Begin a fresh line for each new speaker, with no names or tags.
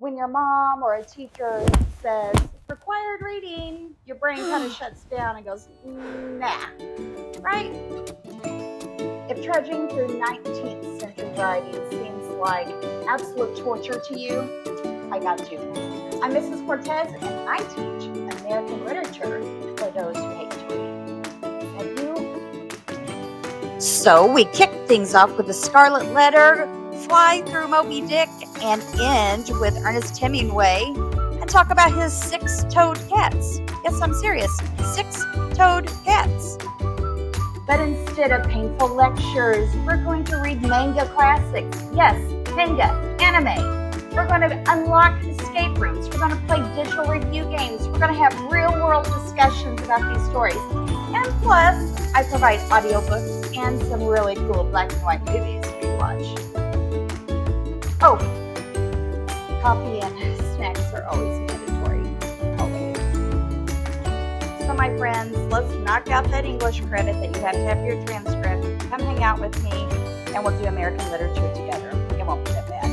when your mom or a teacher says required reading, your brain kind of shuts down and goes, nah, right? If trudging through 19th century writing seems like absolute torture to you, I got you. I'm Mrs. Cortez, and I teach American literature for those who hate to read. And you? So we kick things off with The Scarlet Letter, fly through Moby Dick, and end with Ernest Hemingway, and talk about his six-toed cats. Yes, I'm serious. Six-toed cats. But instead of painful lectures, we're going to read Manga Classics. Yes, manga, anime. We're going to unlock escape rooms. We're going to play digital review games. We're going to have real-world discussions about these stories. And plus, I provide audiobooks and some really cool black and white movies for you to watch. Oh, coffee and snacks are always mandatory. Always. So my friends, let's knock out that English credit that you have to have your transcript. Come hang out with me and we'll do American literature together. It won't be that bad.